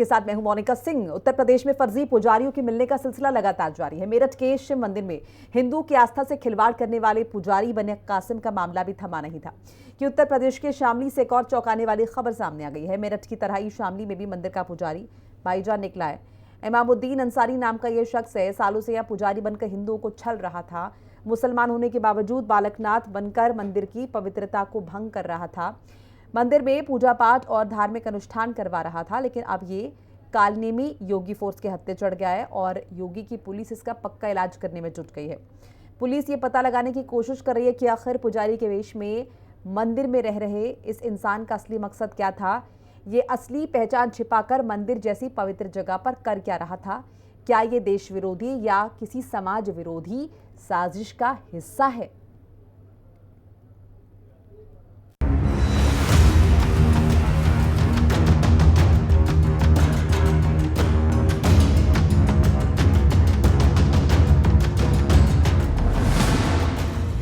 आपके साथ मैं हूं मोनिका सिंह। उत्तर प्रदेश में फर्जी पुजारियों के मिलने का सिलसिला लगातार जारी है। मेरठ के शिव मंदिर में हिंदू की आस्था से खिलवाड़ करने वाले पुजारी बने कासिम का मामला भी थमा नहीं था कि उत्तर प्रदेश के शामली से एक और चौंकाने वाली खबर सामने आ गई है। मेरठ की तरह ही शामली में भी मंदिर का पुजारी भाईजान निकला है। इमामुद्दीन अंसारी नाम का यह शख्स है। सालों से यह पुजारी बनकर हिंदुओं को छल रहा था। मुसलमान होने के बावजूद बालकनाथ बनकर मंदिर की पवित्रता को भंग कर रहा था। मंदिर में पूजा पाठ और धार्मिक अनुष्ठान करवा रहा था, लेकिन अब ये कालनेमी योगी फोर्स के हत्थे चढ़ गया है और योगी की पुलिस इसका पक्का इलाज करने में जुट गई है। पुलिस ये पता लगाने की कोशिश कर रही है कि आखिर पुजारी के वेश में मंदिर में रह रहे इस इंसान का असली मकसद क्या था। ये असली पहचान छिपाकर मंदिर जैसी पवित्र जगह पर कर क्या रहा था। क्या ये देश विरोधी या किसी समाज विरोधी साजिश का हिस्सा है?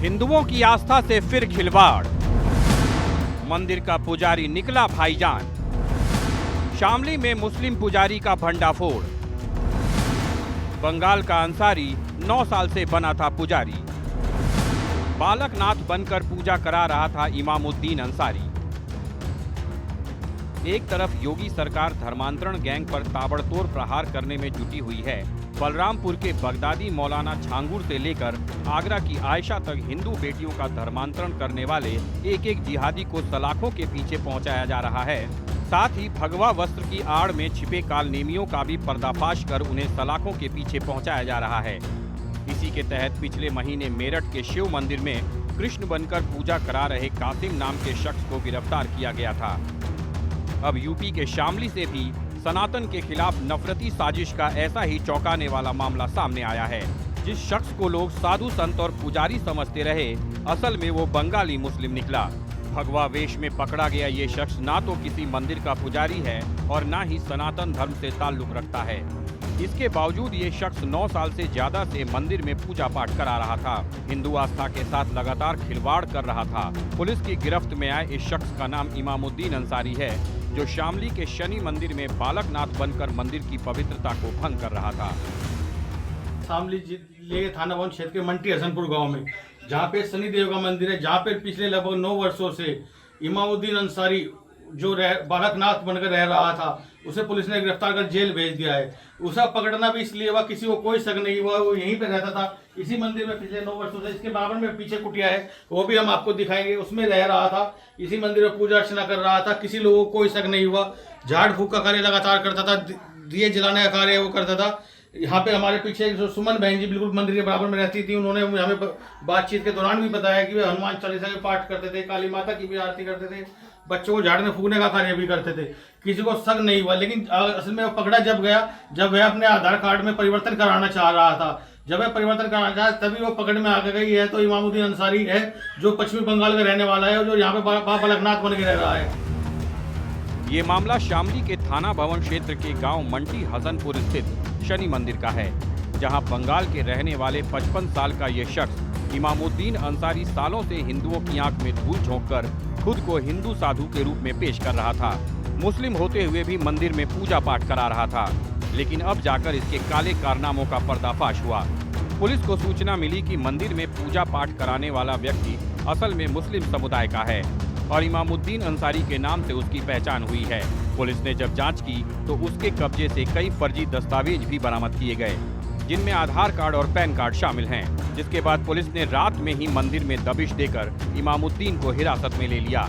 हिंदुओं की आस्था से फिर खिलवाड़, मंदिर का पुजारी निकला भाईजान। शामली में मुस्लिम पुजारी का भंडाफोड़। बंगाल का अंसारी 9 साल से बना था पुजारी। बालकनाथ बनकर पूजा करा रहा था इमामुद्दीन अंसारी। एक तरफ योगी सरकार धर्मांतरण गैंग पर ताबड़तोड़ प्रहार करने में जुटी हुई है। बलरामपुर के बगदादी मौलाना छांगुर से लेकर आगरा की आयशा तक हिंदू बेटियों का धर्मांतरण करने वाले एक एक जिहादी को सलाखों के पीछे पहुंचाया जा रहा है। साथ ही भगवा वस्त्र की आड़ में छिपे कालनेमियों का भी पर्दाफाश कर उन्हें सलाखों के पीछे पहुंचाया जा रहा है। इसी के तहत पिछले महीने मेरठ के शिव मंदिर में कृष्ण बनकर पूजा करा रहे कासिम नाम के शख्स को गिरफ्तार किया गया था। अब यूपी के शामली से भी सनातन के खिलाफ नफरती साजिश का ऐसा ही चौंकाने वाला मामला सामने आया है। जिस शख्स को लोग साधु संत और पुजारी समझते रहे, असल में वो बंगाली मुस्लिम निकला। भगवा वेश में पकड़ा गया ये शख्स ना तो किसी मंदिर का पुजारी है और ना ही सनातन धर्म से ताल्लुक रखता है। इसके बावजूद ये शख्स 9 साल से ज्यादा से मंदिर में पूजा पाठ करा रहा था। हिंदू आस्था के साथ लगातार खिलवाड़ कर रहा था। पुलिस की गिरफ्त में आए इस शख्स का नाम इमामुद्दीन अंसारी है, जो शामली के शनि मंदिर में बालकनाथ बनकर मंदिर की पवित्रता को भंग कर रहा था। शामली जिले थाना वन क्षेत्र के मंटी हसनपुर गांव में, जहां पे शनि देव का मंदिर है, जहां पे पिछले लगभग 9 वर्षों से इमामुद्दीन अंसारी जो बालकनाथ बनकर रह रहा था, उसे पुलिस ने गिरफ्तार कर जेल भेज दिया है। उसे पकड़ना भी इसलिए हुआ, किसी को कोई शक नहीं हुआ, वो यहीं पे रहता था इसी मंदिर में पिछले 9 वर्षों से। इसके बराबर में पीछे कुटिया है, वो भी हम आपको दिखाएंगे, उसमें रह रहा था। इसी मंदिर में पूजा अर्चना कर रहा था, किसी लोगों को कोई शक नहीं हुआ। झाड़ फूक का कार्य लगातार करता था, दिए जलाने का कार्य वो करता था। यहाँ पे हमारे पीछे जो सुमन बहन जी बिल्कुल मंदिर के बराबर में रहती थी, उन्होंने हमें बातचीत के दौरान भी बताया कि वे हनुमान चालीसा के पाठ करते थे, काली माता की भी आरती करते थे, बच्चों को झाड़ में फूकने का कार्य भी करते थे। किसी को शक नहीं हुआ, लेकिन असल में वो पकड़ा जब वह अपने आधार कार्ड में परिवर्तन कराना चाह रहा था। जब वह परिवर्तन कराना चाहा तभी वो पकड़ में आ गई है। तो इमामुद्दीन अंसारी है, जो पश्चिमी बंगाल का रहने वाला है, जो यहाँ पे बालकनाथ बन के रह रहा है। ये मामला शामली के थाना भवन क्षेत्र के गांव मंटी हसनपुर स्थित शनि मंदिर का है, जहां बंगाल के रहने वाले 55 साल का ये शख्स इमामुद्दीन अंसारी सालों से हिंदुओं की आंख में धूल झोंककर खुद को हिंदू साधु के रूप में पेश कर रहा था। मुस्लिम होते हुए भी मंदिर में पूजा पाठ करा रहा था, लेकिन अब जाकर इसके काले कारनामों का पर्दाफाश हुआ। पुलिस को सूचना मिली कि मंदिर में पूजा पाठ कराने वाला व्यक्ति असल में मुस्लिम समुदाय का है और इमामुद्दीन अंसारी के नाम से उसकी पहचान हुई है। पुलिस ने जब जांच की तो उसके कब्जे से कई फर्जी दस्तावेज भी बरामद किए गए, जिनमें आधार कार्ड और पैन कार्ड शामिल हैं। जिसके बाद पुलिस ने रात में ही मंदिर में दबिश देकर इमामुद्दीन को हिरासत में ले लिया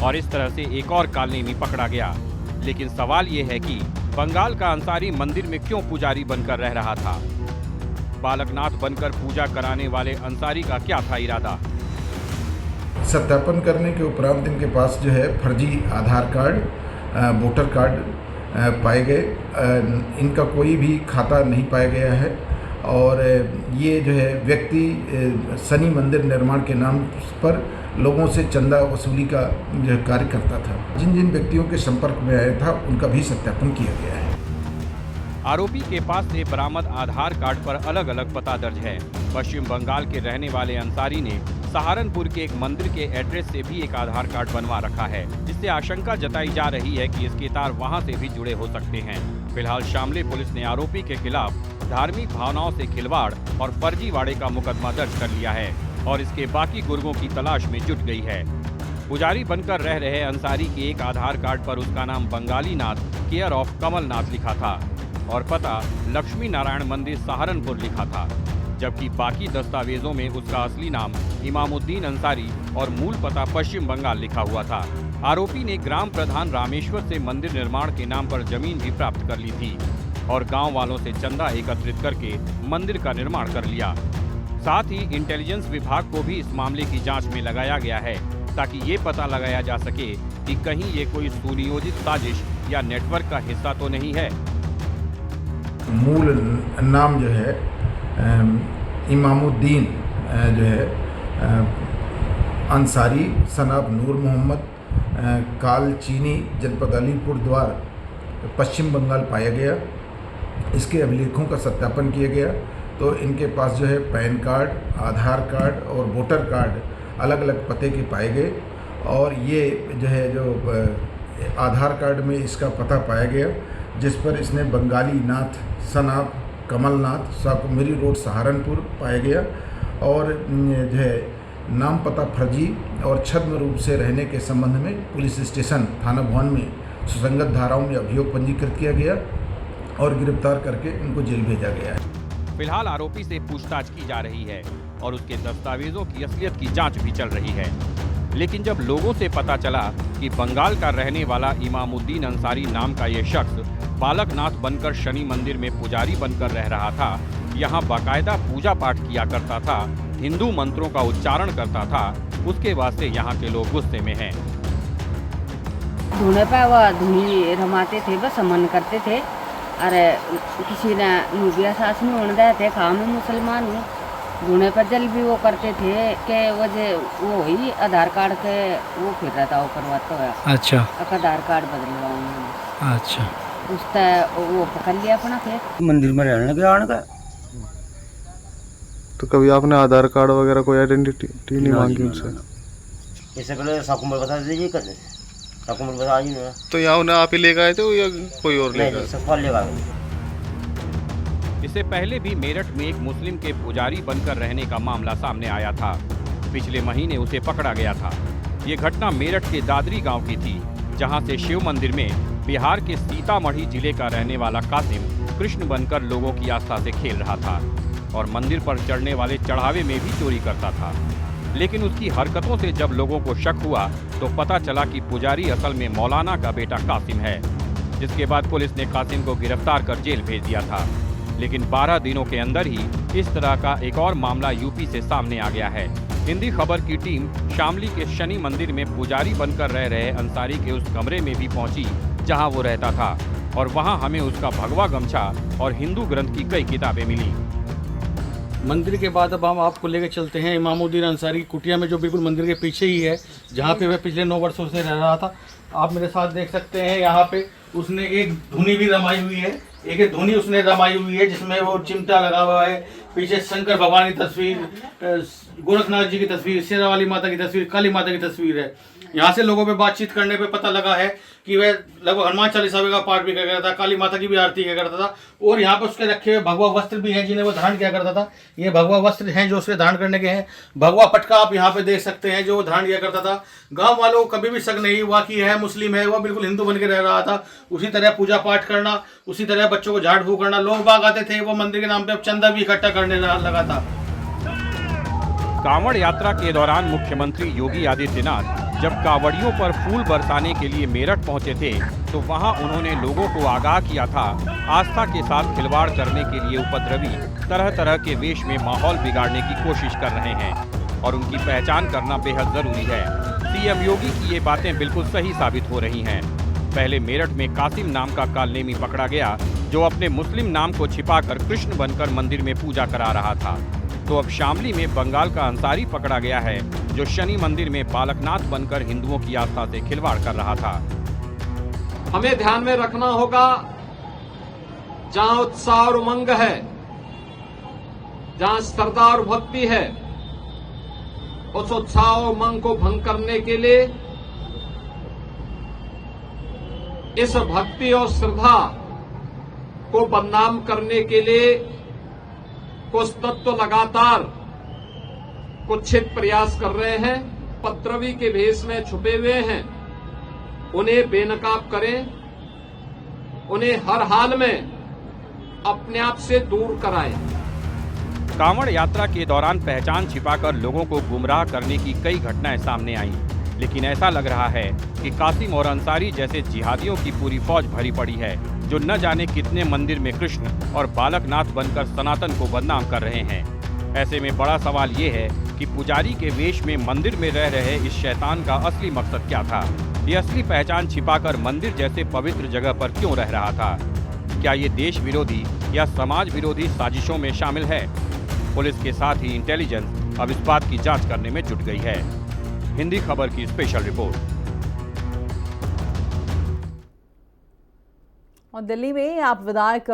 और इस तरह से एक और कालनेमी पकड़ा गया। लेकिन सवाल ये है कि बंगाल का अंसारी मंदिर में क्यों पुजारी बनकर रह रहा था? बालकनाथ बनकर पूजा कराने वाले अंसारी का क्या था इरादा? सत्यापन करने के उपरांत इनके पास जो है फर्जी आधार कार्ड, वोटर कार्ड पाए गए। इनका कोई भी खाता नहीं पाया गया है और ये जो है व्यक्ति शनि मंदिर निर्माण के नाम पर लोगों से चंदा वसूली का जो कार्य करता था। जिन जिन व्यक्तियों के संपर्क में आया था उनका भी सत्यापन किया गया है। आरोपी के पास से बरामद आधार कार्ड पर अलग अलग पता दर्ज है। पश्चिम बंगाल के रहने वाले अंसारी ने सहारनपुर के एक मंदिर के एड्रेस से भी एक आधार कार्ड बनवा रखा है, जिससे आशंका जताई जा रही है कि इसके तार वहां से भी जुड़े हो सकते हैं। फिलहाल शामली पुलिस ने आरोपी के खिलाफ धार्मिक भावनाओं से खिलवाड़ और फर्जीवाड़े का मुकदमा दर्ज कर लिया है और इसके बाकी गुर्गों की तलाश में जुट गई है। पुजारी बनकर रह रहे अंसारी के एक आधार कार्ड पर उसका नाम बंगाली नाथ केयर ऑफ कमलनाथ लिखा था और पता लक्ष्मी नारायण मंदिर सहारनपुर लिखा था, जबकि बाकी दस्तावेजों में उसका असली नाम इमामुद्दीन अंसारी और मूल पता पश्चिम बंगाल लिखा हुआ था। आरोपी ने ग्राम प्रधान रामेश्वर से मंदिर निर्माण के नाम पर जमीन भी प्राप्त कर ली थी और गांव वालों से चंदा एकत्रित करके मंदिर का निर्माण कर लिया। साथ ही इंटेलिजेंस विभाग को भी इस मामले की जांच में लगाया गया है ताकि ये पता लगाया जा सके कि कहीं ये कोई सुनियोजित साजिश या नेटवर्क का हिस्सा तो नहीं है। मूल नाम जो है इमामुद्दीन जो है अंसारी सनाब नूर मोहम्मद काल चीनी जनपद अलीपुर द्वार पश्चिम बंगाल पाया गया। इसके अभिलेखों का सत्यापन किया गया तो इनके पास जो है पैन कार्ड, आधार कार्ड और वोटर कार्ड अलग अलग पते के पाए गए और ये जो है जो आधार कार्ड में इसका पता पाया गया जिस पर इसने बंगाली नाथ सनाब कमलनाथ साकुमेरी रोड सहारनपुर पाया गया और जो है नाम पता फर्जी और छद्म रूप से रहने के संबंध में पुलिस स्टेशन थाना भवन में सुसंगत धाराओं में अभियोग पंजीकृत किया गया और गिरफ्तार करके इनको जेल भेजा गया है। फिलहाल आरोपी से पूछताछ की जा रही है और उसके दस्तावेजों की असलियत की जांच भी चल रही है। लेकिन जब लोगों से पता चला कि बंगाल का रहने वाला इमामुद्दीन अंसारी नाम का ये शख्स बालकनाथ बनकर शनि मंदिर में पुजारी बनकर रह रहा था, यहाँ बाकायदा पूजा पाठ किया करता था, हिंदू मंत्रों का उच्चारण करता था, उसके बाद से यहाँ के लोग गुस्से में हैं। धुने पे वह धुनी रमाते थे, बस मन करते थे। अरे किसी ने नूबिया सास में उड़ गए थे, खाम में मुसलमान हूँ, धुने पर जल भी वो करते थे कि वजह वो ही आधार कार्ड के वो फिर रहा था, वो करवाता हुआ। अच्छा, आधार कार्ड बदलवाऊंगा। अच्छा, उसका वो पकड़ लिया अपना फिर मंदिर में रहने लगे आने का। तो कभी आपने आधार कार्ड वगैरह कोई आइडेंटिटी नहीं मांगी उनसे? इससे पहले साकुमल बता दीजिए, कर साकुमल बता दीजिए। तो यहाँ उन्हें आप ही लेकर आए थे या कोई और लेकर आए? सब लेगा। इससे पहले भी मेरठ में एक मुस्लिम के पुजारी बनकर रहने का मामला सामने आया था। पिछले महीने उसे पकड़ा गया था। ये घटना मेरठ के दादरी गांव की थी, जहां से शिव मंदिर में बिहार के सीतामढ़ी जिले का रहने वाला कासिम कृष्ण बनकर लोगों की आस्था से खेल रहा था और मंदिर पर चढ़ने वाले चढ़ावे में भी चोरी करता था। लेकिन उसकी हरकतों से जब लोगों को शक हुआ तो पता चला कि पुजारी असल में मौलाना का बेटा कासिम है, जिसके बाद पुलिस ने कासिम को गिरफ्तार कर जेल भेज दिया था। लेकिन 12 दिनों के अंदर ही इस तरह का एक और मामला यूपी से सामने आ गया है। हिंदी खबर की टीम शामली के शनि मंदिर में पुजारी बनकर रह रहे अंसारी के उस कमरे में भी पहुंची जहां वो रहता था और वहां हमें उसका भगवा गमछा और हिंदू ग्रंथ की कई किताबें मिली। मंदिर के बाद अब हम आपको लेकर चलते हैं इमामुद्दीन अंसारी की कुटिया में, जो बिल्कुल मंदिर के पीछे ही है, जहाँ पे वह पिछले 9 वर्षों से रह रहा था। आप मेरे साथ देख सकते हैं, यहाँ पे उसने एक धुनी भी रमाई हुई है, एक धुनी उसने रमाई हुई है जिसमें वो चिमटा लगा हुआ है। पीछे शंकर भगवान की तस्वीर, गोरखनाथ जी की तस्वीर, शेरावाली माता की तस्वीर, काली माता की तस्वीर है। यहाँ से लोगों पे बातचीत करने पे पता लगा है कि वह लगभग हनुमान चालीसा का पाठ भी किया करता था, काली माता की भी आरती किया करता था और यहाँ पे उसके रखे हुए भगवा वस्त्र भी हैं जिन्हें वो धारण किया करता था। ये भगवा वस्त्र हैं जो उसके धारण करने के हैं। भगवा पटका आप यहाँ पे देख सकते हैं जो धारण किया करता था। गाँव वालों को कभी भी शक नहीं हुआ कि यह मुस्लिम है, वह बिल्कुल हिंदू बन के रह रहा था। उसी तरह पूजा पाठ करना, उसी तरह बच्चों को झाड़ फूक करना, लोग बाग आते थे, वो मंदिर के नाम पे चंदा भी इकट्ठा करने लगा था। कांवड़ यात्रा के दौरान मुख्यमंत्री योगी आदित्यनाथ जब कांवड़ियों पर फूल बरसाने के लिए मेरठ पहुंचे थे तो वहां उन्होंने लोगों को आगाह किया था आस्था के साथ खिलवाड़ करने के लिए उपद्रवी तरह तरह के वेश में माहौल बिगाड़ने की कोशिश कर रहे हैं और उनकी पहचान करना बेहद जरूरी है। सीएम योगी की ये बातें बिल्कुल सही साबित हो रही हैं। पहले मेरठ में कासिम नाम का कालनेमी पकड़ा गया जो अपने मुस्लिम नाम को छिपाकर कृष्ण बनकर मंदिर में पूजा करा रहा था। तो अब शामली में बंगाल का अंसारी पकड़ा गया है जो शनि मंदिर में बालकनाथ बनकर हिंदुओं की आस्था से खिलवाड़ कर रहा था। हमें ध्यान में रखना होगा, जहां उत्साह और उमंग है, जहां श्रद्धा और भक्ति है, उस उत्साह और उमंग को भंग करने के लिए इस भक्ति और श्रद्धा को बदनाम करने के लिए कुछ तत्व लगातार कुत्सित प्रयास कर रहे हैं, उपद्रवी के भेष में छुपे हुए हैं। उन्हें बेनकाब करें, उन्हें हर हाल में अपने आप से दूर कराएं। कांवड़ यात्रा के दौरान पहचान छिपाकर लोगों को गुमराह करने की कई घटनाएं सामने आईं, लेकिन ऐसा लग रहा है कि कासिम और अंसारी जैसे जिहादियों की पूरी फौज भरी पड़ी है, जो न जाने कितने मंदिर में कृष्ण और बालकनाथ बनकर सनातन को बदनाम कर रहे हैं। ऐसे में बड़ा सवाल ये है कि पुजारी के वेश में मंदिर में रह रहे इस शैतान का असली मकसद क्या था? ये असली पहचान छिपाकर मंदिर जैसे पवित्र जगह पर क्यों रह रहा था? क्या ये देश विरोधी या समाज विरोधी साजिशों में शामिल है? पुलिस के साथ ही इंटेलिजेंस अब इस बात की जांच करने में जुट गई है। हिंदी खबर की स्पेशल रिपोर्ट। और दिल्ली में आप विधायक